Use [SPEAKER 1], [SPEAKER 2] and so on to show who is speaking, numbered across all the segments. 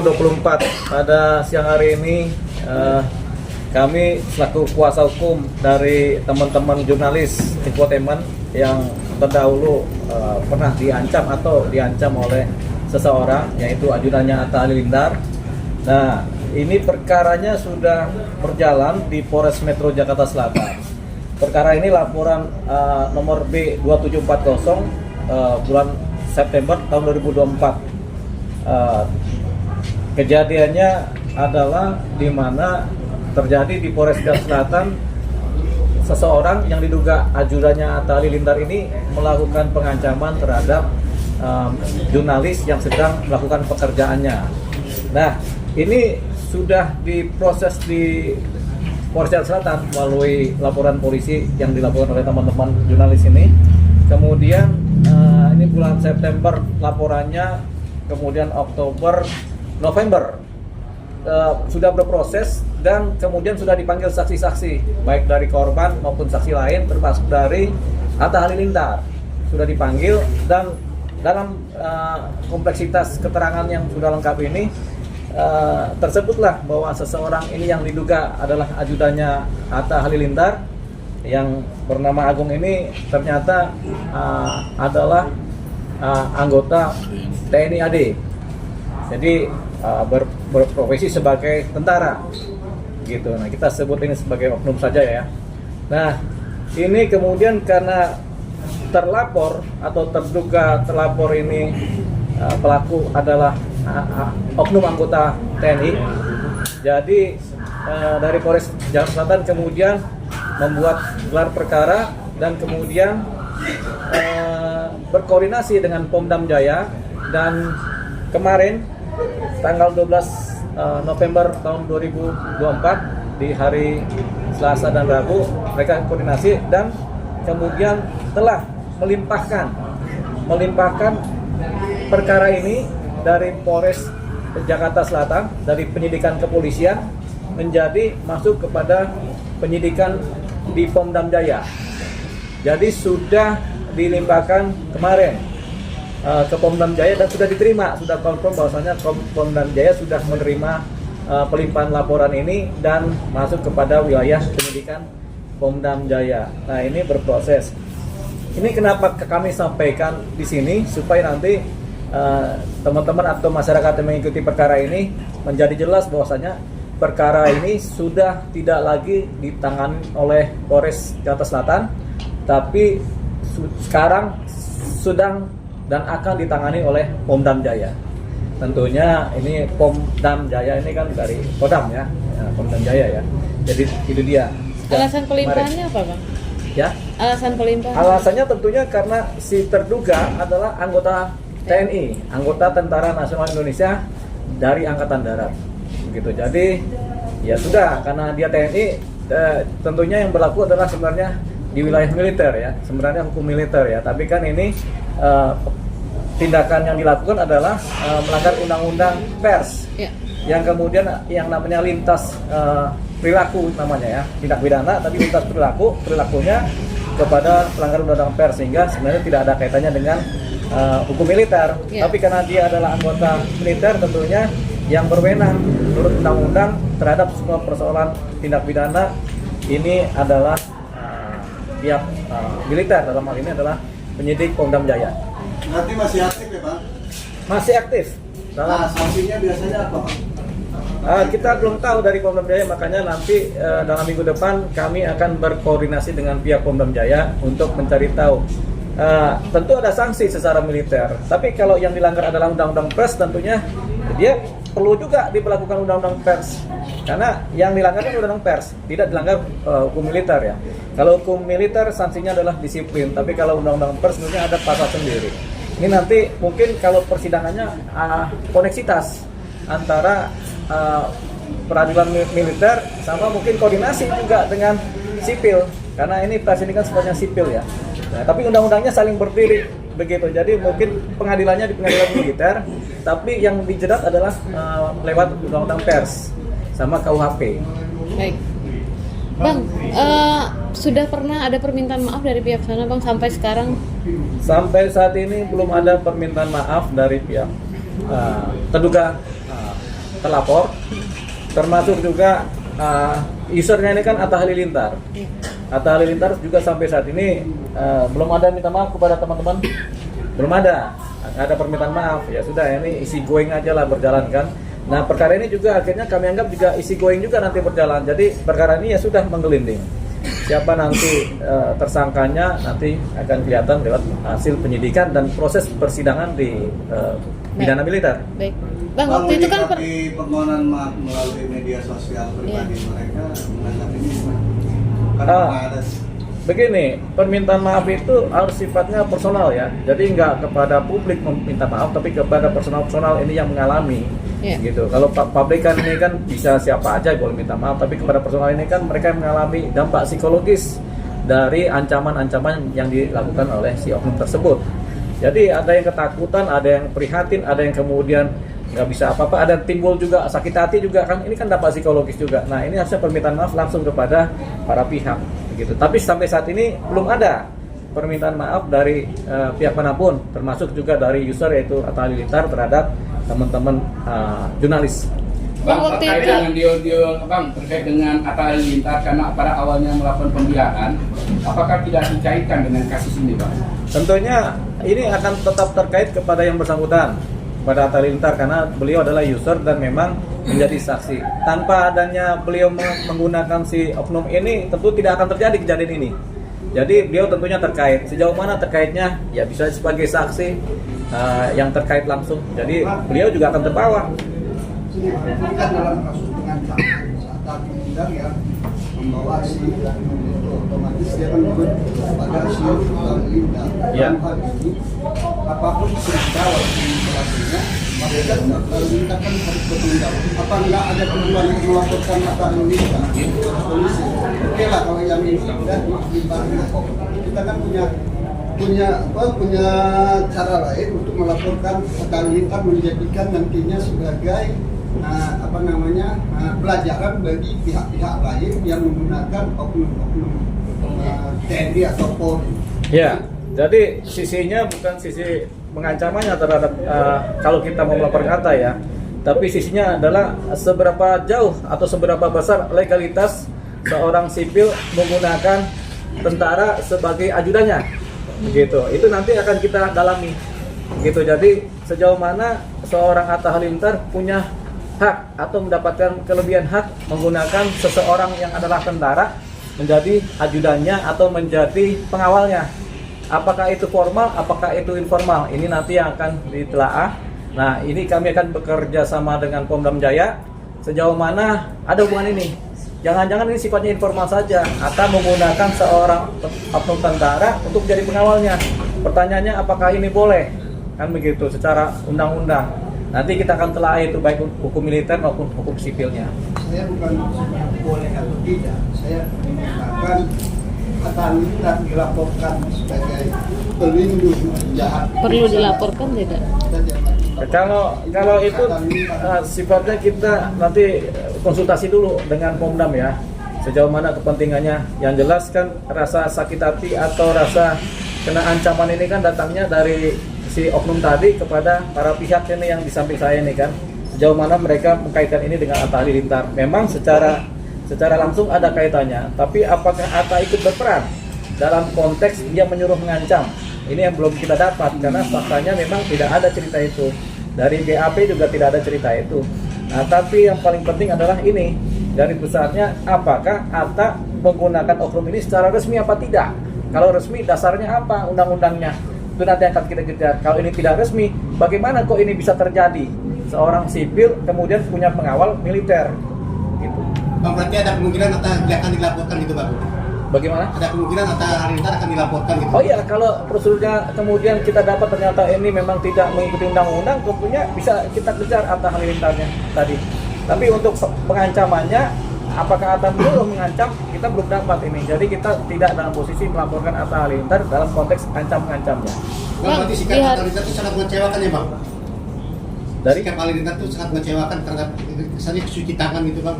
[SPEAKER 1] 2024 pada siang hari ini kami selaku kuasa hukum dari teman-teman jurnalis infotainment yang terdahulu pernah diancam oleh seseorang, yaitu ajudannya Atta Halilintar. Nah, ini perkaranya sudah berjalan di Polres Metro Jakarta Selatan. Perkara ini laporan nomor B2740 bulan September tahun 2024. Kejadiannya adalah di mana terjadi di Polres Jakarta Selatan, seseorang yang diduga ajudannya Atta Halilintar ini melakukan pengancaman terhadap jurnalis yang sedang melakukan pekerjaannya. Nah, ini sudah diproses di Polres Jakarta Selatan melalui laporan polisi yang dilakukan oleh teman-teman jurnalis ini. Kemudian ini bulan September laporannya, kemudian Oktober, November sudah berproses dan kemudian sudah dipanggil saksi-saksi baik dari korban maupun saksi lain termasuk dari Atta Halilintar sudah dipanggil, dan dalam kompleksitas keterangan yang sudah lengkap ini tersebutlah bahwa seseorang ini yang diduga adalah ajudannya Atta Halilintar yang bernama Agung ini ternyata adalah anggota TNI AD. Jadi berprofesi sebagai tentara gitu. Nah, kita sebut ini sebagai oknum saja ya. Nah, ini kemudian karena terlapor atau terduga terlapor ini pelaku adalah oknum anggota TNI. Jadi dari Polres Jakarta Selatan kemudian membuat gelar perkara dan kemudian berkoordinasi dengan Pomdam Jaya, dan kemarin tanggal 12 November tahun 2024 di hari Selasa dan Rabu mereka koordinasi dan kemudian telah melimpahkan perkara ini dari Polres Jakarta Selatan, dari penyidikan kepolisian menjadi masuk kepada penyidikan di Pomdam Jaya. Jadi sudah dilimpahkan kemarin ke Pomdam Jaya dan sudah diterima, sudah confirm bahwasanya Pomdam Jaya sudah menerima pelimpahan laporan ini dan masuk kepada wilayah penyidikan Pomdam Jaya. Nah, ini berproses. Ini kenapa kami sampaikan di sini supaya nanti teman-teman atau masyarakat yang mengikuti perkara ini menjadi jelas bahwasanya perkara ini sudah tidak lagi ditangani oleh Polres Jakarta Selatan, tapi sekarang sedang dan akan ditangani oleh Pomdam Jaya. Tentunya ini Pomdam Jaya ini kan dari Kodam ya, Pomdam Jaya ya. Jadi itu dia.
[SPEAKER 2] Alasan pelimpahannya apa, Bang?
[SPEAKER 1] Ya.
[SPEAKER 2] Alasan pelimpahan?
[SPEAKER 1] Alasannya tentunya karena si terduga adalah anggota TNI, anggota Tentara Nasional Indonesia dari Angkatan Darat. Begitu. Jadi ya sudah, karena dia TNI, tentunya yang berlaku adalah sebenarnya di wilayah militer ya, sebenarnya hukum militer ya. Tapi kan ini tindakan yang dilakukan adalah melanggar undang-undang pers ya, yang kemudian yang namanya lintas perilaku namanya ya, tindak pidana tapi lintas perilakunya kepada pelanggar undang-undang pers, sehingga sebenarnya tidak ada kaitannya dengan hukum militer ya. Tapi karena dia adalah anggota militer, tentunya yang berwenang menurut undang-undang terhadap semua persoalan tindak pidana ini adalah pihak militer, dalam hal ini adalah penyidik Pomdam Jaya.
[SPEAKER 3] Nanti masih aktif ya, Pak?
[SPEAKER 1] Masih aktif.
[SPEAKER 3] Nah, sanksinya biasanya apa, Pak?
[SPEAKER 1] Kita belum tahu dari Pomdam Jaya, makanya nanti dalam minggu depan kami akan berkoordinasi dengan pihak Pomdam Jaya untuk mencari tahu. Tentu ada sanksi secara militer, tapi kalau yang dilanggar adalah undang-undang pers, tentunya dia perlu juga diberlakukan undang-undang pers, karena yang dilanggar kan undang-undang pers, tidak dilanggar hukum militer ya. Kalau hukum militer sanksinya adalah disiplin, tapi kalau undang-undang pers sebenarnya ada pasal sendiri. Ini nanti mungkin kalau persidangannya koneksitas antara peradilan militer sama mungkin koordinasi juga dengan sipil, karena ini pers ini kan sifatnya sipil ya. Nah, tapi undang-undangnya saling berdiri begitu. Jadi mungkin pengadilannya di pengadilan militer, tapi yang dijerat adalah lewat undang-undang pers sama KUHP.
[SPEAKER 2] Baik. Bang, sudah pernah ada permintaan maaf dari pihak sana, Bang, sampai sekarang?
[SPEAKER 1] Sampai saat ini belum ada permintaan maaf dari pihak terduga terlapor, termasuk juga usernya ini kan Atta Halilintar. Atta Halilintar juga sampai saat ini belum ada minta maaf kepada teman-teman, belum ada permintaan maaf. Ya sudah, ini isi going aja lah berjalan kan. Nah perkara ini juga akhirnya kami anggap juga isi going juga nanti berjalan. Jadi perkara ini ya sudah menggelinding. Siapa nanti tersangkanya nanti akan kelihatan lewat hasil penyidikan dan proses persidangan di pidana militer.
[SPEAKER 2] Baik. Bang, waktu itu kan
[SPEAKER 3] di permohonan maaf melalui media sosial pribadi mereka menganggap ini gimana? Karena ada
[SPEAKER 1] Begini, permintaan maaf itu harus sifatnya personal ya. Jadi nggak kepada publik meminta maaf, tapi kepada personal ini yang mengalami. Gitu. Kalau pabrikan ini kan bisa siapa aja boleh minta maaf, tapi kepada personal ini kan mereka yang mengalami dampak psikologis dari ancaman-ancaman yang dilakukan oleh si oknum tersebut. Jadi ada yang ketakutan, ada yang prihatin, ada yang kemudian nggak bisa apa-apa, ada timbul juga sakit hati juga kan. Ini kan dampak psikologis juga. Nah ini harusnya permintaan maaf langsung kepada para pihak. Gitu. Tapi sampai saat ini belum ada permintaan maaf dari pihak manapun, termasuk juga dari user yaitu Atta Halilintar terhadap teman-teman jurnalis.
[SPEAKER 4] Bang, terkait dengan audio Bang, terkait dengan Atta Halilintar karena pada awalnya melakukan pembelaan, apakah tidak dikaitkan dengan kasus ini, Bang?
[SPEAKER 1] Tentunya ini akan tetap terkait kepada yang bersangkutan, pada Atta Halilintar, karena beliau adalah user dan memang menjadi saksi. Tanpa adanya beliau menggunakan si oknum ini, tentu tidak akan terjadi kejadian ini. Jadi beliau tentunya terkait. Sejauh mana terkaitnya? Ya bisa sebagai saksi yang terkait langsung. Jadi beliau juga akan terbawa.
[SPEAKER 5] Kan dalam kasus pengancaman saat tadi bilang ya membawa si oknum itu otomatis dia kan menuntut pada si Halilintar.
[SPEAKER 1] Ya.
[SPEAKER 5] Dalam hal ini apapun sudah dibawa di pelakunya, maka kan Halilintar kan harus bertanggung jawab. Apa enggak ada perluan untuk melaporkan Atta Halilintar ke polisi? Oke lah kalau yang ini sudah dibarang kok. Kita kan punya cara lain untuk melaporkan Atta Halilintar, menjadikan nantinya sebagai pelajaran bagi pihak-pihak lain yang menggunakan oknum-oknum TNI atau Polri.
[SPEAKER 1] Ya, jadi sisinya bukan sisi pengancamannya terhadap kalau kita mau melaporkan Atta ya, tapi sisinya adalah seberapa jauh atau seberapa besar legalitas seorang sipil menggunakan tentara sebagai ajudannya, begitu. Itu nanti akan kita dalami, gitu. Jadi sejauh mana seorang Atta Halilintar punya hak atau mendapatkan kelebihan hak menggunakan seseorang yang adalah tentara menjadi ajudannya atau menjadi pengawalnya. Apakah itu formal, apakah itu informal? Ini nanti yang akan ditelaah. Nah, ini kami akan bekerja sama dengan Pemdam Jaya. Sejauh mana ada hubungan ini? Jangan-jangan ini sifatnya informal saja, atau menggunakan seorang oknum tentara untuk jadi pengawalnya. Pertanyaannya, apakah ini boleh? Kan begitu, secara undang-undang. Nanti kita akan telah itu baik hukum militer maupun hukum sipilnya.
[SPEAKER 5] Saya bukan boleh atau tidak, saya mengatakan Atta Halilintar dilaporkan sebagai pelindung jahat.
[SPEAKER 2] perlu dilaporkan tidak?
[SPEAKER 1] Kalau itu sifatnya kita nanti konsultasi dulu dengan Pomdam ya, sejauh mana kepentingannya. Yang jelas kan rasa sakit hati atau rasa kena ancaman ini kan datangnya dari si oknum tadi kepada para pihak ini yang di samping saya ini kan. Sejauh mana mereka mengkaitkan ini dengan Atta Halilintar. Memang secara langsung ada kaitannya, tapi apakah Atta ikut berperan dalam konteks dia menyuruh mengancam? Ini yang belum kita dapat, karena faktanya memang tidak ada cerita itu. Dari BAP juga tidak ada cerita itu. Nah, tapi yang paling penting adalah ini, dari besarnya apakah Atta menggunakan oknum ini secara resmi apa tidak? Kalau resmi dasarnya apa undang-undangnya? Itu nanti akan kita kejar. Kalau ini tidak resmi, bagaimana kok ini bisa terjadi? Seorang sipil kemudian punya pengawal militer. Gitu.
[SPEAKER 6] Bang, berarti ada kemungkinan Atta akan dilaporkan gitu, Bang?
[SPEAKER 1] Bagaimana?
[SPEAKER 6] Ada kemungkinan Atta Halilintar akan dilaporkan gitu?
[SPEAKER 1] Oh iya, kalau prosedurnya kemudian kita dapat ternyata ini memang tidak mengikuti undang-undang, tentunya bisa kita kejar Atta Halilintarnya tadi. Tapi untuk pengancamannya, apakah Atta belum mengancam, kita belum dapat ini. Jadi kita tidak dalam posisi melaporkan Atta Halilintar dalam konteks ancam-mengancamnya.
[SPEAKER 6] Bang, berarti sikap Atta Halilintar itu sangat mengecewakan ya, Bang?
[SPEAKER 1] Dari
[SPEAKER 6] sikap Halilintar itu sangat mengecewakan terhadap kesannya cuci tangan gitu, Bang?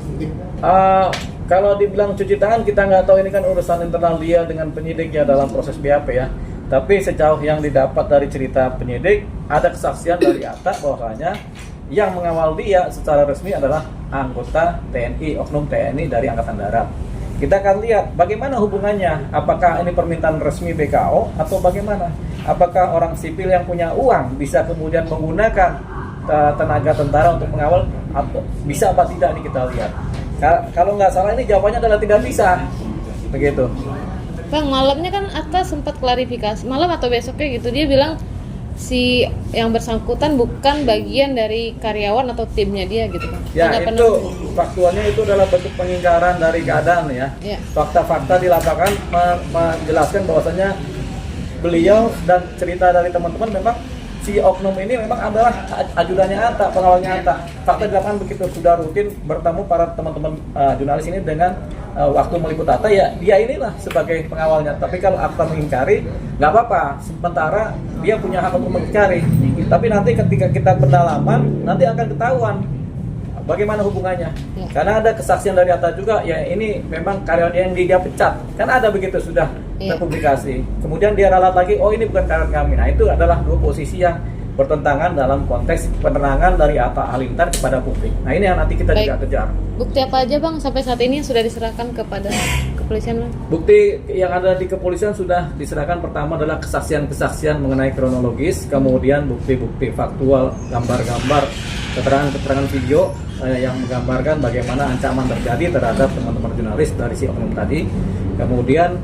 [SPEAKER 1] Kalau dibilang cuci tangan, kita nggak tahu, ini kan urusan internal dia dengan penyidik ya dalam proses BAP ya. Tapi sejauh yang didapat dari cerita penyidik, ada kesaksian dari Atta bahwasanya yang mengawal dia secara resmi adalah anggota TNI, oknum TNI dari Angkatan Darat. Kita akan lihat bagaimana hubungannya, apakah ini permintaan resmi BKO atau bagaimana. Apakah orang sipil yang punya uang bisa kemudian menggunakan tenaga tentara untuk mengawal, atau bisa apa tidak, ini kita lihat. Kalau nggak salah ini jawabannya adalah tidak bisa, begitu.
[SPEAKER 2] Bang, malamnya kan Atta sempat klarifikasi, malam atau besoknya gitu, dia bilang si yang bersangkutan bukan bagian dari karyawan atau timnya dia gitu kan.
[SPEAKER 1] Ya,
[SPEAKER 2] Tidak
[SPEAKER 1] itu faktualnya itu adalah bentuk pengingkaran dari keadaan ya.
[SPEAKER 2] Ya.
[SPEAKER 1] Fakta-fakta di lapangan menjelaskan bahwasanya beliau dan cerita dari teman-teman memang si oknum ini memang adalah ajudannya Atta, pengawalnya Atta. Fakta di lapangan begitu, sudah rutin bertemu para teman-teman jurnalis ini dengan waktu meliput Atta, ya dia inilah sebagai pengawalnya. Tapi kalau Atta mengingkari, nggak apa-apa, sementara dia punya hak untuk mengingkari. Tapi nanti ketika kita pendalaman, nanti akan ketahuan bagaimana hubungannya.
[SPEAKER 2] Ya.
[SPEAKER 1] Karena ada kesaksian dari Atta juga, ya ini memang karyawan yang dia pecat, kan ada begitu sudah
[SPEAKER 2] Ya.
[SPEAKER 1] terpublikasi. Kemudian dia ralat lagi, oh ini bukan karyawan kami. Nah itu adalah dua posisi yang bertentangan dalam konteks penerangan dari Atta Halilintar kepada publik. Nah ini yang nanti kita
[SPEAKER 2] Baik.
[SPEAKER 1] juga kejar.
[SPEAKER 2] Bukti apa aja Bang sampai saat ini yang sudah diserahkan kepada kepolisian Bang?
[SPEAKER 1] Bukti yang ada di kepolisian sudah diserahkan. Pertama adalah kesaksian-kesaksian mengenai kronologis, kemudian bukti-bukti faktual, gambar-gambar, keterangan-keterangan video yang menggambarkan bagaimana ancaman terjadi terhadap teman-teman jurnalis dari si oknum tadi. Kemudian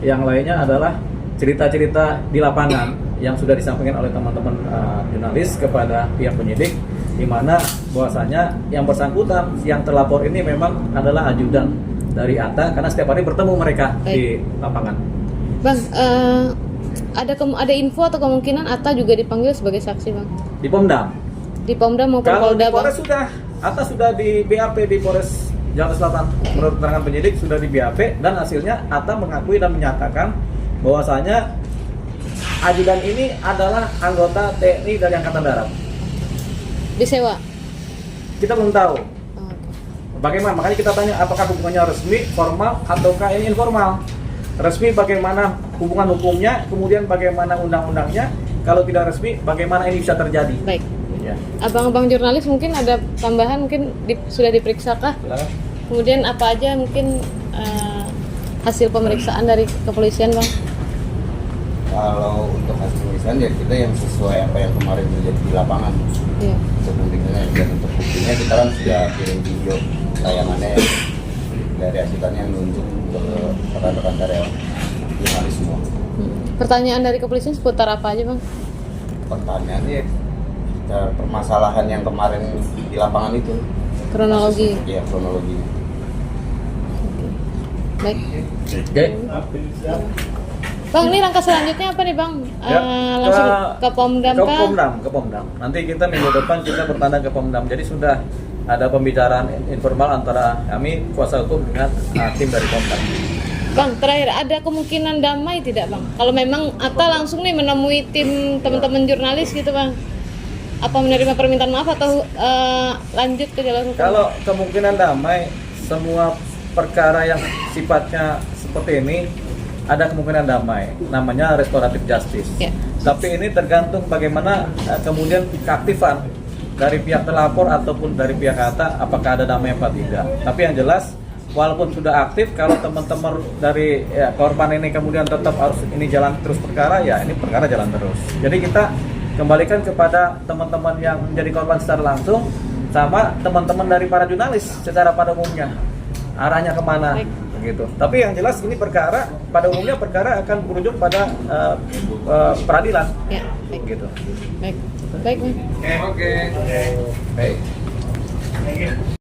[SPEAKER 1] yang lainnya adalah cerita-cerita di lapangan yang sudah disampaikan oleh teman-teman jurnalis kepada pihak penyidik, di mana bahwasanya yang bersangkutan, yang terlapor ini memang adalah ajudan dari Atta karena setiap hari bertemu mereka di lapangan.
[SPEAKER 2] Bang, ada info atau kemungkinan Atta juga dipanggil sebagai saksi Bang?
[SPEAKER 1] Di Pomdam.
[SPEAKER 2] Di Pomda maupun
[SPEAKER 1] Kalau di
[SPEAKER 2] Polda Bang?
[SPEAKER 1] Polres sudah, Atta sudah di BAP di Polres Jakarta Selatan. Menurut keterangan penyidik sudah di BAP dan hasilnya Atta mengakui dan menyatakan bahwasanya ajudan ini adalah anggota TNI dari Angkatan Darat.
[SPEAKER 2] Disewa?
[SPEAKER 1] Kita belum tahu.
[SPEAKER 2] Oh, oke.
[SPEAKER 1] Bagaimana? Makanya kita tanya apakah hubungannya resmi, formal, ataukah ini informal. Resmi bagaimana hubungan hukumnya, kemudian bagaimana undang-undangnya. Kalau tidak resmi, bagaimana ini bisa terjadi?
[SPEAKER 2] Baik.
[SPEAKER 1] Ya.
[SPEAKER 2] Abang-abang jurnalis mungkin ada tambahan, mungkin sudah diperiksa-kah?
[SPEAKER 1] Silakan.
[SPEAKER 2] Kemudian apa aja mungkin hasil pemeriksaan dari kepolisian Bang?
[SPEAKER 3] Kalau untuk hasil pemeriksaan ya kita yang sesuai apa yang kemarin terjadi di lapangan.
[SPEAKER 2] Iya.
[SPEAKER 3] Untuk pemeriksaan dan untuk buktinya kita kan sudah kirim video tayangannya dari ajudannya yang nunjuk ke rekan-rekan karyawan jurnalis semua.
[SPEAKER 2] Pertanyaan dari kepolisian seputar apa aja Bang?
[SPEAKER 3] Pertanyaannya permasalahan yang kemarin di lapangan itu.
[SPEAKER 2] Kronologi.
[SPEAKER 3] Iya, kronologi.
[SPEAKER 2] Baik.
[SPEAKER 1] Oke.
[SPEAKER 2] Bang, ini langkah selanjutnya apa nih Bang?
[SPEAKER 1] Ya,
[SPEAKER 2] Langsung ke Pomdam kah?
[SPEAKER 1] Ke Pomdam. Nanti kita minggu depan kita bertanda ke Pomdam. Jadi sudah ada pembicaraan informal antara kami kuasa hukum dengan tim dari Pomdam.
[SPEAKER 2] Bang, terakhir ada kemungkinan damai tidak Bang? Kalau memang Atta langsung nih menemui tim teman-teman jurnalis gitu Bang, apa menerima permintaan maaf atau lanjut ke jalur hukum?
[SPEAKER 1] Kalau kemungkinan damai, semua perkara yang sifatnya seperti ini ada kemungkinan damai, namanya restoratif justice.
[SPEAKER 2] Ya.
[SPEAKER 1] Tapi ini tergantung bagaimana kemudian keaktifan dari pihak terlapor ataupun dari pihak Atta, apakah ada damai apa tidak. Tapi yang jelas, walaupun sudah aktif, kalau teman-teman dari korban ini kemudian tetap harus ini jalan terus perkara, ya ini perkara jalan terus. Jadi kita kembalikan kepada teman-teman yang menjadi korban secara langsung sama teman-teman dari para jurnalis secara pada umumnya, arahnya kemana.
[SPEAKER 2] Baik.
[SPEAKER 1] Begitu. Tapi yang jelas ini perkara pada umumnya perkara akan berujung pada peradilan.
[SPEAKER 2] Ya, baik.
[SPEAKER 1] Gitu.
[SPEAKER 2] Baik. Baik Bang.
[SPEAKER 4] Oke. Baik.